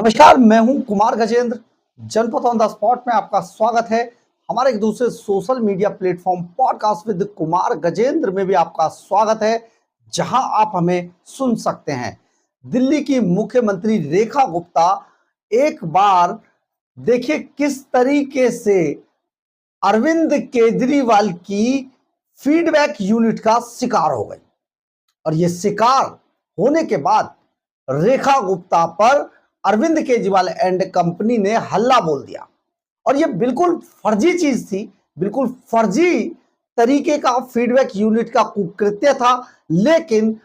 नमस्कार, मैं हूं कुमार गजेंद्र। जनपद ऑन द स्पॉट में आपका स्वागत है। हमारे एक दूसरे social media platform podcast with Kumar Gajendra में भी आपका स्वागत है, जहां आप हमें सुन सकते हैं। दिल्ली की मुख्यमंत्री रेखा गुप्ता एक बार देखिए किस तरीके से अरविंद केजरीवाल की फीडबैक यूनिट का शिकार हो गई, और ये शिकार होने के बाद रेखा गुप्ता पर अरविंद केजरीवाल एंड कंपनी ने हल्ला बोल दिया। और ये बिल्कुल फर्जी चीज थी, बिल्कुल फर्जी तरीके का फीडबैक यूनिट का कुकृत्य था। लेकिन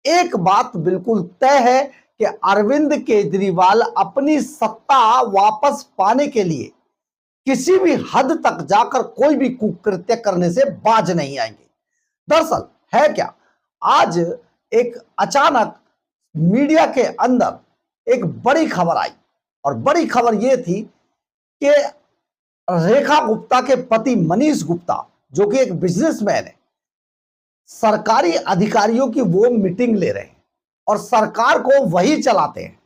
एक बात बिल्कुल तय है कि अरविंद केजरीवाल अपनी सत्ता वापस पाने के लिए किसी भी हद तक जाकर कोई भी कुकृत्य करने से बाज नहीं आएंगे। दरअसल है क्या, आज एक अचानक मीडिया के अंदर एक बड़ी खबर आई, और बड़ी खबर यह थी कि रेखा गुप्ता के पति मनीष गुप्ता, जो कि एक बिजनेसमैन है, सरकारी अधिकारियों की वो मीटिंग ले रहे हैं और सरकार को वही चलाते हैं।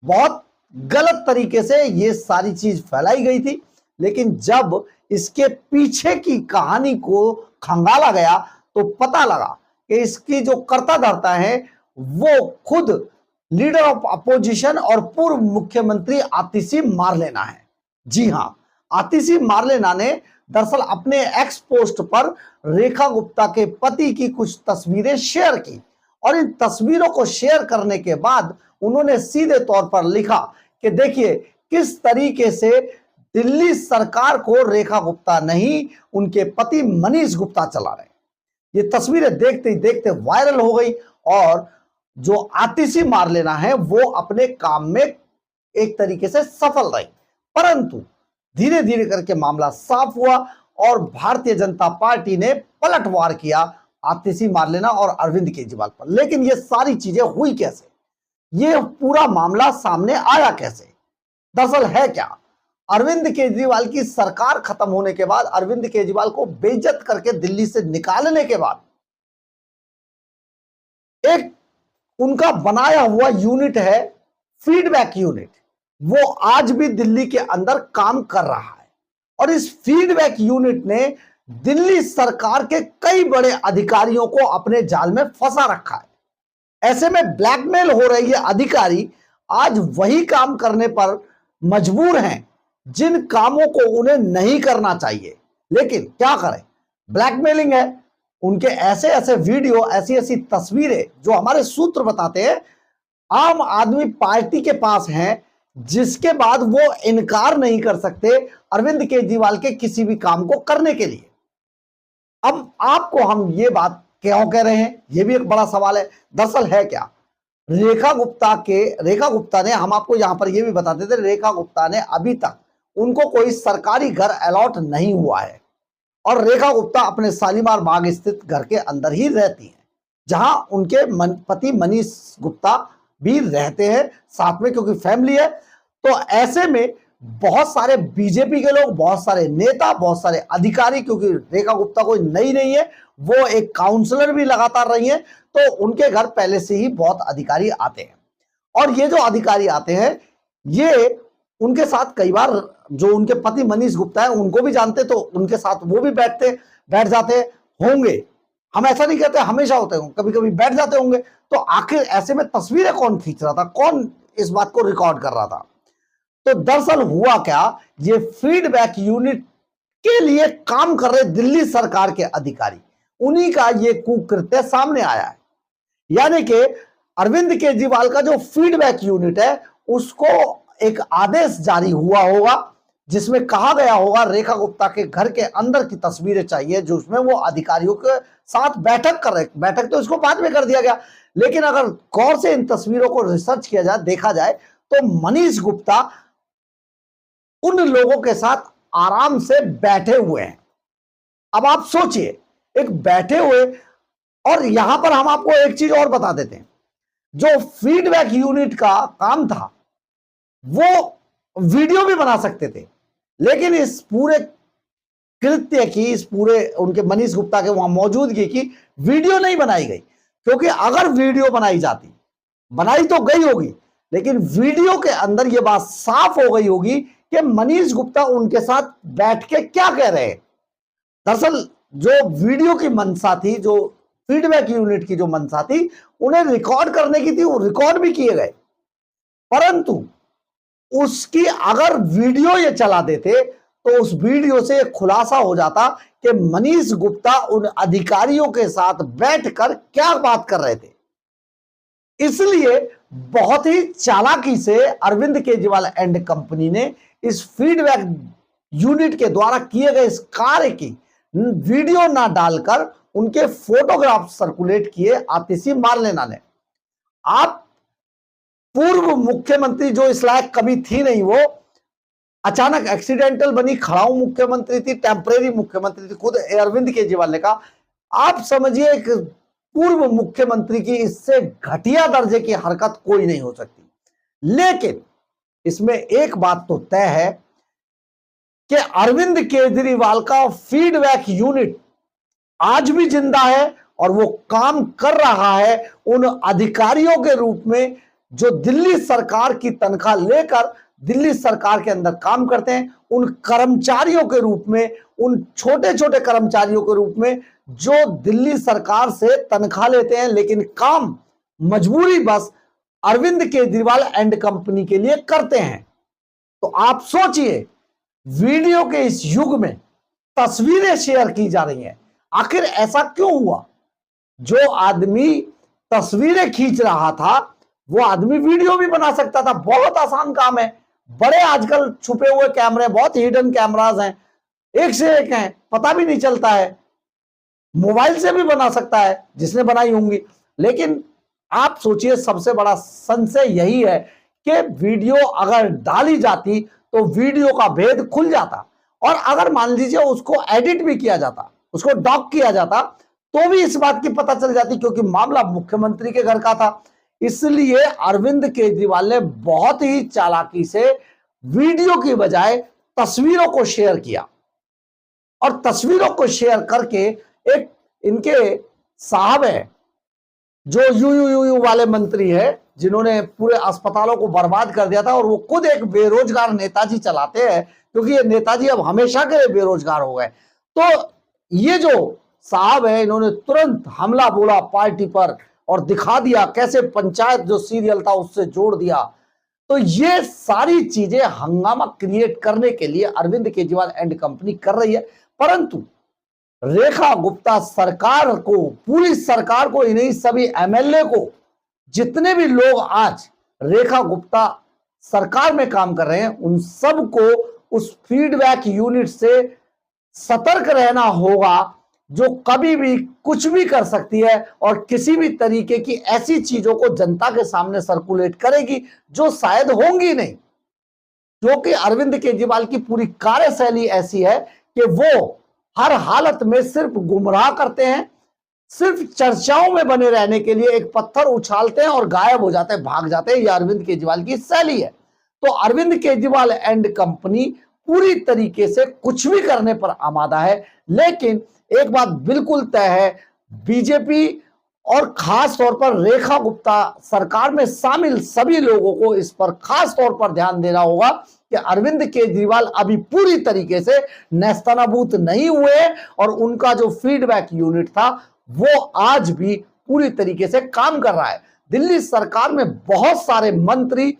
बहुत गलत तरीके से ये सारी चीज फैलाई गई थी, लेकिन जब इसके पीछे की कहानी को खंगाला गया तो पता लगा कि इसकी जो कर्ता धर्ता है वो खुद लीडर ऑफ अपोजिशन और पूर्व मुख्यमंत्री आतिशी मारलेना है। जी हां, आतिशी मारलेना ने दरअसल अपने एक्स पोस्ट पर रेखा गुप्ता के पति की कुछ तस्वीरें शेयर की, और इन तस्वीरों को शेयर करने के बाद उन्होंने सीधे तौर पर लिखा कि देखिए किस तरीके से दिल्ली सरकार को रेखा गुप्ता नहीं, उनके पति मनीष गुप्ता चला रहे। ये तस्वीरें देखते ही देखते वायरल हो गई, और जो आतिशी मारलेना है वो अपने काम में एक तरीके से सफल रही। परंतु धीरे धीरे करके मामला साफ हुआ और भारतीय जनता पार्टी ने पलटवार किया आतिशी मारलेना और अरविंद केजरीवाल पर। लेकिन ये सारी चीजें हुई कैसे, ये पूरा मामला सामने आया कैसे? दरअसल है क्या, अरविंद केजरीवाल की सरकार खत्म होने के बाद, अरविंद केजरीवाल को बेइज्जत करके दिल्ली से निकालने के बाद, एक उनका बनाया हुआ यूनिट है फीडबैक यूनिट, वो आज भी दिल्ली के अंदर काम कर रहा है। और इस फीडबैक यूनिट ने दिल्ली सरकार के कई बड़े अधिकारियों को अपने जाल में फंसा रखा है। ऐसे में ब्लैकमेल हो रहे ये अधिकारी आज वही काम करने पर मजबूर हैं जिन कामों को उन्हें नहीं करना चाहिए। लेकिन क्या करें, ब्लैकमेलिंग है। उनके ऐसे ऐसे वीडियो, ऐसी ऐसी तस्वीरें जो हमारे सूत्र बताते हैं आम आदमी पार्टी के पास हैं, जिसके बाद वो इनकार नहीं कर सकते अरविंद केजरीवाल के किसी भी काम को करने के लिए। अब आपको हम ये बात क्यों कह रहे हैं, ये भी एक बड़ा सवाल है। दरअसल है क्या, रेखा गुप्ता ने, हम आपको यहां पर यह भी बताते थे, रेखा गुप्ता ने अभी तक उनको कोई सरकारी घर अलॉट नहीं हुआ है, और रेखा गुप्ता अपने शालीमार बाग स्थित घर के अंदर ही रहती हैं, जहां उनके पति मनीष गुप्ता भी रहते हैं साथ में, क्योंकि फैमिली है। तो ऐसे में बहुत सारे बीजेपी के लोग, बहुत सारे नेता, बहुत सारे अधिकारी, क्योंकि रेखा गुप्ता कोई नई नहीं है, वो एक काउंसलर भी लगातार रही है, तो उनके घर पहले से ही बहुत अधिकारी आते हैं। और ये जो अधिकारी आते हैं ये उनके साथ कई बार, जो उनके पति मनीष गुप्ता है उनको भी जानते, तो उनके साथ वो भी बैठ जाते होंगे। हम ऐसा नहीं कहते हमेशा होते होंगे, कभी कभी बैठ जाते होंगे। तो आखिर ऐसे में तस्वीरें कौन खींच रहा था, कौन इस बात को रिकॉर्ड कर रहा था? तो दरअसल हुआ क्या, ये फीडबैक यूनिट के लिए काम कर रहे दिल्ली सरकार के अधिकारी, उन्हीं का ये कुकृत्य सामने आया है। यानी कि अरविंद केजरीवाल का जो फीडबैक यूनिट है उसको एक आदेश जारी हुआ होगा, जिसमें कहा गया होगा रेखा गुप्ता के घर के अंदर की तस्वीरें चाहिए, जो उसमें वो अधिकारियों के साथ बैठक कर रहे। बैठक तो इसको बाद में कर दिया गया, लेकिन अगर गौर से इन तस्वीरों को रिसर्च किया जाए, देखा जाए, तो मनीष गुप्ता उन लोगों के साथ आराम से बैठे हुए हैं। अब आप सोचिए, एक बैठे हुए, और यहां पर हम आपको एक चीज और बता देते हैं, जो फीडबैक यूनिट का काम था वो वीडियो भी बना सकते थे, लेकिन इस पूरे कृत्य की, इस पूरे उनके मनीष गुप्ता के वहां मौजूदगी की वीडियो नहीं बनाई गई, क्योंकि अगर वीडियो बनाई जाती, बनाई तो गई होगी, लेकिन वीडियो के अंदर यह बात साफ हो गई होगी कि मनीष गुप्ता उनके साथ बैठ के क्या कह रहे हैं। दरअसल जो वीडियो की मंशा थी, जो फीडबैक यूनिट की जो मंशा थी, उन्हें रिकॉर्ड करने की थी, वो रिकॉर्ड भी किए गए, परंतु उसकी अगर वीडियो ये चला देते तो उस वीडियो से खुलासा हो जाता कि मनीष गुप्ता उन अधिकारियों के साथ बैठकर क्या बात कर रहे थे। इसलिए बहुत ही चालाकी से अरविंद केजरीवाल एंड कंपनी ने इस फीडबैक यूनिट के द्वारा किए गए इस कार्य की वीडियो ना डालकर उनके फोटोग्राफ सर्कुलेट किए आतिशी मार्लेना ने। आप पूर्व मुख्यमंत्री जो इस लायक कभी थी नहीं, वो अचानक एक्सीडेंटल बनी, खड़ाऊ मुख्यमंत्री थी, टेम्परेरी मुख्यमंत्री थी। खुद अरविंद केजरीवाल ने कहा, आप समझिए एक पूर्व मुख्यमंत्री की इससे घटिया दर्जे की हरकत कोई नहीं हो सकती। लेकिन इसमें एक बात तो तय है कि अरविंद केजरीवाल का फीडबैक यूनिट आज भी जिंदा है और वो काम कर रहा है उन अधिकारियों के रूप में जो दिल्ली सरकार की तनख्वाह लेकर दिल्ली सरकार के अंदर काम करते हैं, उन कर्मचारियों के रूप में, उन छोटे छोटे कर्मचारियों के रूप में जो दिल्ली सरकार से तनख्वाह लेते हैं लेकिन काम मजबूरी बस अरविंद केजरीवाल एंड कंपनी के लिए करते हैं। तो आप सोचिए, वीडियो के इस युग में तस्वीरें शेयर की जा रही हैं, आखिर ऐसा क्यों हुआ? जो आदमी तस्वीरें खींच रहा था वो आदमी वीडियो भी बना सकता था। बहुत आसान काम है, बड़े आजकल छुपे हुए कैमरे, बहुत हिडन कैमरास हैं, एक से एक हैं, पता भी नहीं चलता है। मोबाइल से भी बना सकता है जिसने बनाई होंगी। लेकिन आप सोचिए, सबसे बड़ा संशय यही है कि वीडियो अगर डाली जाती तो वीडियो का भेद खुल जाता, और अगर मान लीजिए उसको एडिट भी किया जाता, उसको डॉक किया जाता, तो भी इस बात की पता चल जाती, क्योंकि मामला मुख्यमंत्री के घर का था। इसलिए अरविंद केजरीवाल ने बहुत ही चालाकी से वीडियो की बजाय तस्वीरों को शेयर किया, और तस्वीरों को शेयर करके एक इनके साहब है जो यू वाले मंत्री है, जिन्होंने पूरे अस्पतालों को बर्बाद कर दिया था, और वो खुद एक बेरोजगार नेताजी चलाते हैं, क्योंकि ये नेताजी अब हमेशा के लिए बेरोजगार हो गए। तो ये जो साहब है, इन्होंने तुरंत हमला बोला पार्टी पर और दिखा दिया कैसे पंचायत जो सीरियल था उससे जोड़ दिया। तो ये सारी चीजें हंगामा क्रिएट करने के लिए अरविंद केजरीवाल एंड कंपनी कर रही है, परंतु रेखा गुप्ता सरकार को, पूरी सरकार को, इन्हीं सभी एमएलए को, जितने भी लोग आज रेखा गुप्ता सरकार में काम कर रहे हैं, उन सबको उस फीडबैक यूनिट से सतर्क रहना होगा, जो कभी भी कुछ भी कर सकती है और किसी भी तरीके की ऐसी चीजों को जनता के सामने सर्कुलेट करेगी जो शायद होंगी नहीं। क्योंकि अरविंद केजरीवाल की पूरी कार्यशैली ऐसी है कि वो हर हालत में सिर्फ गुमराह करते हैं, सिर्फ चर्चाओं में बने रहने के लिए एक पत्थर उछालते हैं और गायब हो जाते हैं, भाग जाते हैं। यह अरविंद केजरीवाल की शैली है। तो अरविंद केजरीवाल एंड कंपनी पूरी तरीके से कुछ भी करने पर आमादा है, लेकिन एक बात बिल्कुल तय है, बीजेपी और खास तौर पर रेखा गुप्ता सरकार में शामिल सभी लोगों को इस पर खास तौर पर ध्यान देना होगा कि अरविंद केजरीवाल अभी पूरी तरीके से नेस्तनाबूत नहीं हुए, और उनका जो फीडबैक यूनिट था वो आज भी पूरी तरीके से काम कर रहा है। दिल्ली सरकार में बहुत सारे मंत्री,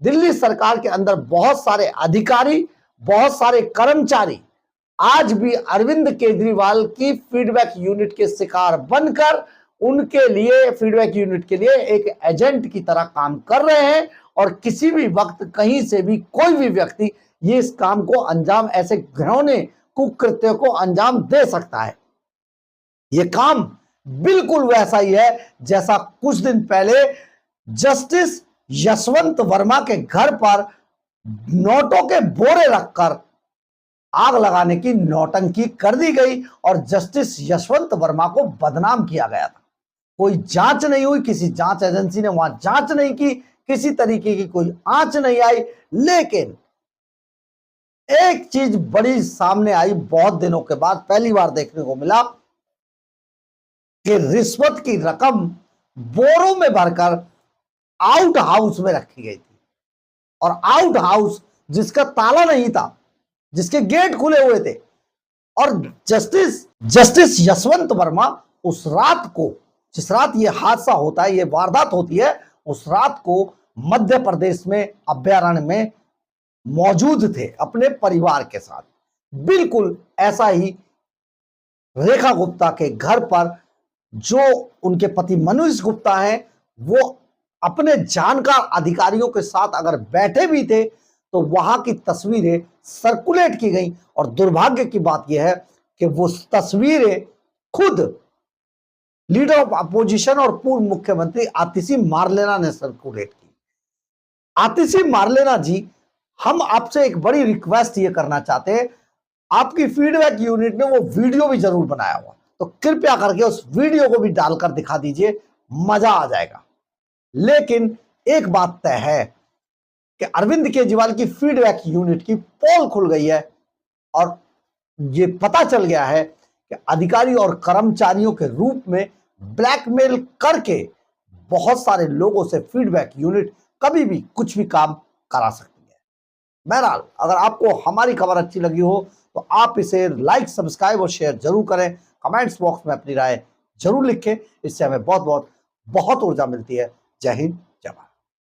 दिल्ली सरकार के अंदर बहुत सारे अधिकारी, बहुत सारे कर्मचारी आज भी अरविंद केजरीवाल की फीडबैक यूनिट के शिकार बनकर उनके लिए, फीडबैक यूनिट के लिए एक एजेंट की तरह काम कर रहे हैं, और किसी भी वक्त कहीं से भी कोई भी व्यक्ति ये इस काम को अंजाम, ऐसे घिनौने कुकृत्य को अंजाम दे सकता है। ये काम बिल्कुल वैसा ही है जैसा कुछ दिन पहले जस्टिस यशवंत वर्मा के घर पर नोटों के बोरे रखकर आग लगाने की नौटंकी कर दी गई और जस्टिस यशवंत वर्मा को बदनाम किया गया था। कोई जांच नहीं हुई, किसी जांच एजेंसी ने वहां जांच नहीं की, किसी तरीके की कोई आंच नहीं आई। लेकिन एक चीज बड़ी सामने आई, बहुत दिनों के बाद पहली बार देखने को मिला कि रिश्वत की रकम बोरों में भरकर आउट हाउस में रखी गई थी। और आउट हाउस जिसका ताला नहीं था, जिसके गेट खुले हुए थे, और जस्टिस यशवंत वर्मा उस रात को, जिस रात ये हादसा होता है, ये वारदात होती है, उस रात को मध्य प्रदेश में अभयारण्य में मौजूद थे अपने परिवार के साथ। बिल्कुल ऐसा ही रेखा गुप्ता के घर पर, जो उनके पति मनीष गुप्ता हैं, वो अपने जानकार अधिकारियों के साथ अगर बैठे भी थे तो वहां की तस्वीरें सर्कुलेट की गई। और दुर्भाग्य की बात यह है कि वो तस्वीरें खुद लीडर ऑफ अपोजिशन और पूर्व मुख्यमंत्री आतिशी मारलेना ने सर्कुलेट की। आतिशी मारलेना जी, हम आपसे एक बड़ी रिक्वेस्ट ये करना चाहते हैं, आपकी फीडबैक यूनिट ने वो वीडियो भी जरूर बनाया हुआ, तो कृपया करके उस वीडियो को भी डालकर दिखा दीजिए, मजा आ जाएगा। लेकिन एक बात तय है कि अरविंद केजरीवाल की फीडबैक यूनिट की पोल खुल गई है और ये पता चल गया है कि अधिकारी और कर्मचारियों के रूप में ब्लैकमेल करके बहुत सारे लोगों से फीडबैक यूनिट कभी भी कुछ भी काम करा सकती है। बहरहाल, अगर आपको हमारी खबर अच्छी लगी हो तो आप इसे लाइक, सब्सक्राइब और शेयर जरूर करें। कमेंट्स बॉक्स में अपनी राय जरूर लिखें, इससे हमें बहुत बहुत बहुत ऊर्जा मिलती है। जय हिंद,